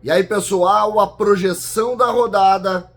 E aí, pessoal, a projeção da rodada,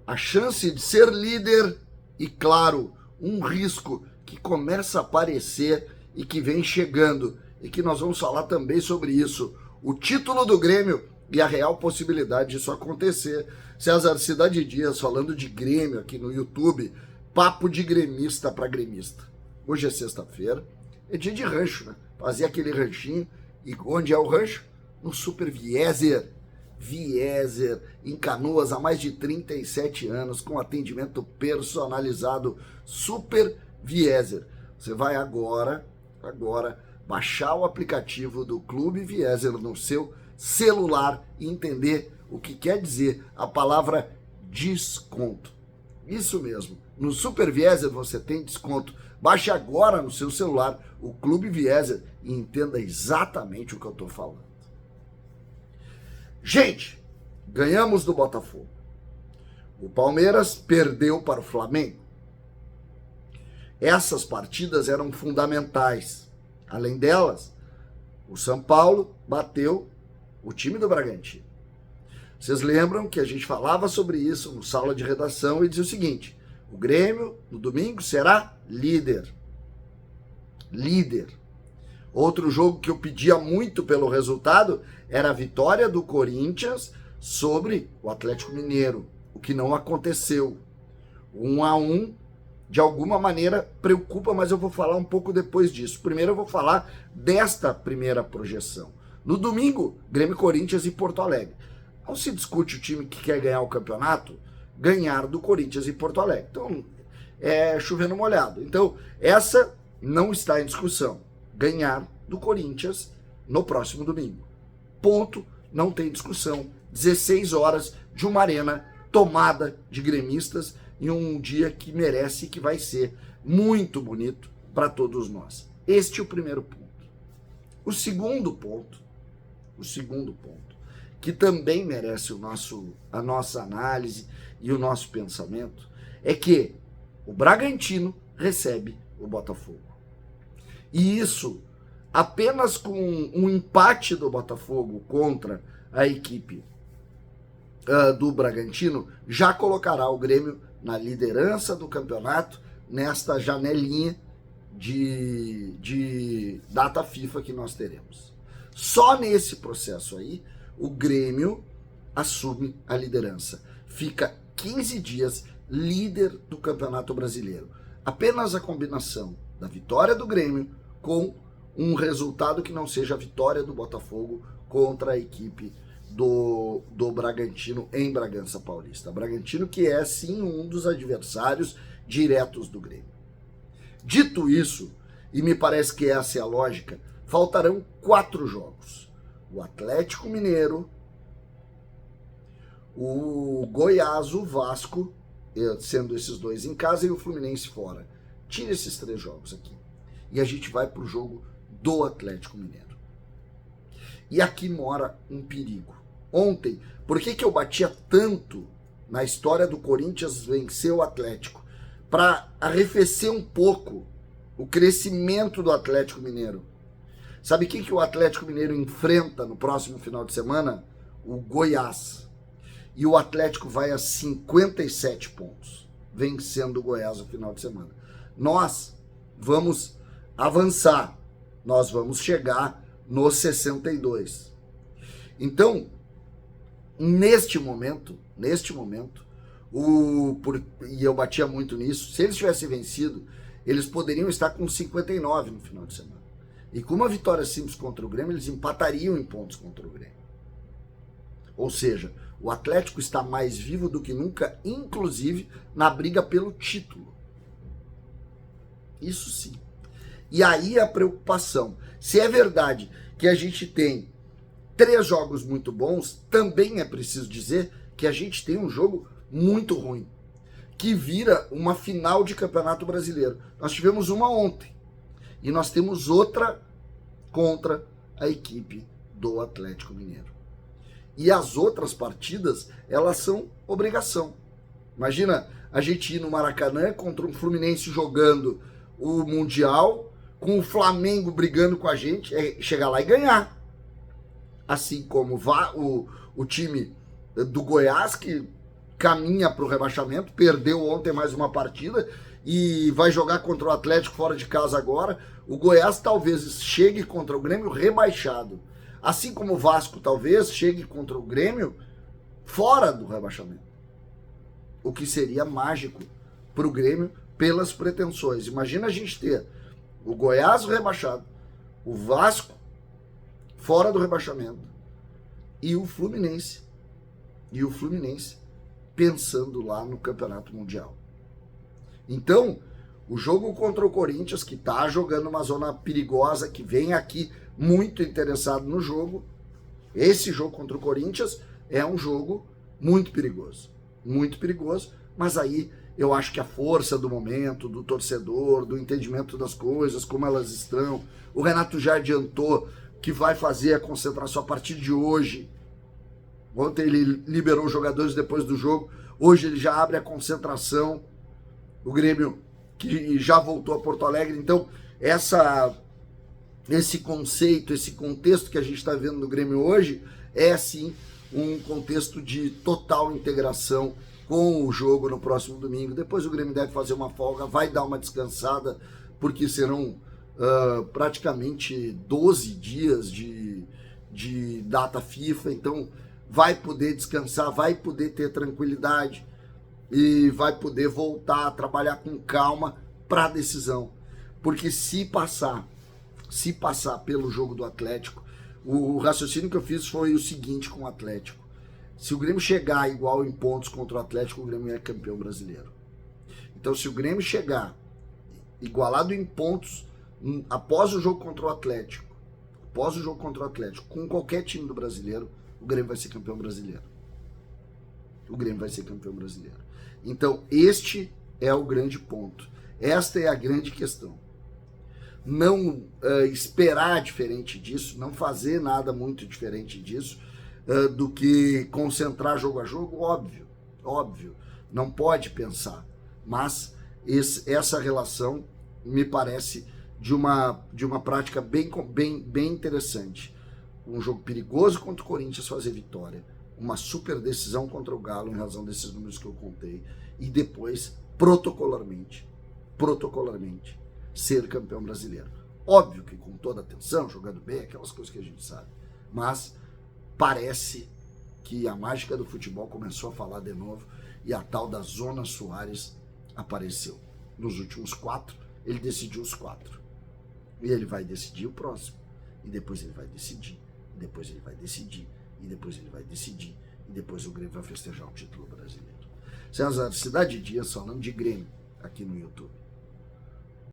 a chance de ser líder e, claro, um risco que começa a aparecer e que vem chegando e que nós vamos falar também sobre isso. O título do Grêmio e a real possibilidade disso acontecer. César Cidade Dias falando de Grêmio aqui no YouTube, papo de gremista para gremista. Hoje é sexta-feira, é dia de rancho, né? Fazer aquele ranchinho. E onde é o rancho? No Super Vieser. Vieser, em Canoas, há mais de 37 anos, com atendimento personalizado. Super Vieser. Você vai agora, baixar o aplicativo do Clube Vieser no seu celular e entender o que quer dizer a palavra desconto. Isso mesmo, no Super Vieser você tem desconto. Baixe agora no seu celular o Clube Vieser e entenda exatamente o que eu estou falando. Gente, ganhamos do Botafogo. O Palmeiras perdeu para o Flamengo. Essas partidas eram fundamentais. Além delas, o São Paulo bateu o time do Bragantino. Vocês lembram que a gente falava sobre isso no sala de redação e dizia o seguinte: o Grêmio, no domingo, será líder. Líder. Outro jogo que eu pedia muito pelo resultado era a vitória do Corinthians sobre o Atlético Mineiro, o que não aconteceu. 1-1, de alguma maneira, preocupa, mas eu vou falar um pouco depois disso. Primeiro eu vou falar desta primeira projeção. No domingo, Grêmio, Corinthians e Porto Alegre. Não se discute o time que quer ganhar o campeonato, ganhar do Corinthians e Porto Alegre. Então, é chovendo molhado. Então, essa não está em discussão. Ganhar do Corinthians no próximo domingo. Ponto, não tem discussão. 16 horas de uma arena tomada de gremistas em um dia que merece e que vai ser muito bonito para todos nós. Este é o primeiro ponto. O segundo ponto, que também merece a nossa análise e o nosso pensamento, é que o Bragantino recebe o Botafogo. E isso, apenas com um empate do Botafogo contra a equipe do Bragantino, já colocará o Grêmio na liderança do campeonato nesta janelinha de data FIFA que nós teremos. Só nesse processo aí, o Grêmio assume a liderança. Fica 15 dias líder do Campeonato Brasileiro. Apenas a combinação da vitória do Grêmio com um resultado que não seja a vitória do Botafogo contra a equipe do Bragantino em Bragança Paulista. Bragantino que é, sim, um dos adversários diretos do Grêmio. Dito isso, e me parece que essa é a lógica, faltarão 4 jogos. O Atlético Mineiro, o Goiás, o Vasco, sendo esses dois em casa, e o Fluminense fora. Tira esses 3 jogos aqui. E a gente vai para o jogo do Atlético Mineiro. E aqui mora um perigo. Ontem, por que eu batia tanto na história do Corinthians vencer o Atlético? Para arrefecer um pouco o crescimento do Atlético Mineiro. Sabe quem que o Atlético Mineiro enfrenta no próximo final de semana? O Goiás. E o Atlético vai a 57 pontos, vencendo o Goiás no final de semana. Nós vamos avançar, nós vamos chegar nos 62. Então, neste momento, e eu batia muito nisso, se eles tivessem vencido, eles poderiam estar com 59 no final de semana. E com uma vitória simples contra o Grêmio, eles empatariam em pontos contra o Grêmio. Ou seja, o Atlético está mais vivo do que nunca, inclusive na briga pelo título. Isso sim. E aí a preocupação. Se é verdade que a gente tem 3 jogos muito bons, também é preciso dizer que a gente tem um jogo muito ruim, que vira uma final de Campeonato Brasileiro. Nós tivemos uma ontem e nós temos outra contra a equipe do Atlético Mineiro. E as outras partidas, elas são obrigação. Imagina a gente ir no Maracanã contra um Fluminense jogando o Mundial, com o Flamengo brigando com a gente, chegar lá e ganhar. assim como o time do Goiás, que caminha para o rebaixamento, perdeu ontem mais uma partida e vai jogar contra o Atlético fora de casa agora. O Goiás talvez chegue contra o Grêmio rebaixado, assim como o Vasco talvez chegue contra o Grêmio fora do rebaixamento, o que seria mágico para o Grêmio pelas pretensões. Imagina a gente ter o Goiás rebaixado, o Vasco fora do rebaixamento e o Fluminense pensando lá no Campeonato Mundial. Então, o jogo contra o Corinthians, que está jogando uma zona perigosa, que vem aqui muito interessado no jogo, esse jogo contra o Corinthians é um jogo muito perigoso, mas aí eu acho que a força do momento, do torcedor, do entendimento das coisas, como elas estão, o Renato já adiantou que vai fazer a concentração a partir de hoje. Ontem ele liberou os jogadores depois do jogo, hoje ele já abre a concentração, o Grêmio que já voltou a Porto Alegre. Então esse conceito, esse contexto que a gente está vendo no Grêmio hoje é sim um contexto de total integração com o jogo no próximo domingo. Depois o Grêmio deve fazer uma folga, vai dar uma descansada, porque serão praticamente 12 dias de data FIFA, então vai poder descansar, vai poder ter tranquilidade e vai poder voltar a trabalhar com calma para a decisão. Porque se passar pelo jogo do Atlético, o raciocínio que eu fiz foi o seguinte com o Atlético: se o Grêmio chegar igual em pontos contra o Atlético, o Grêmio é campeão brasileiro. Então, se o Grêmio chegar igualado em pontos após o jogo contra o Atlético, com qualquer time do brasileiro, o Grêmio vai ser campeão brasileiro. Então, este é o grande ponto. Esta é a grande questão. Não esperar diferente disso, não fazer nada muito diferente disso, do que concentrar jogo a jogo, óbvio, não pode pensar, mas essa relação me parece de uma prática bem interessante. Um jogo perigoso contra o Corinthians fazer vitória, uma super decisão contra o Galo em razão desses números que eu contei, e depois protocolarmente ser campeão brasileiro. Óbvio que com toda a atenção, jogando bem, aquelas coisas que a gente sabe, mas parece que a mágica do futebol começou a falar de novo e a tal da Zona Soares apareceu. Nos últimos 4, ele decidiu os 4. E ele vai decidir o próximo. E depois ele vai decidir. E depois ele vai decidir. E depois ele vai decidir. E depois o Grêmio vai festejar o título brasileiro. César, Cidade Dias falando de Grêmio aqui no YouTube.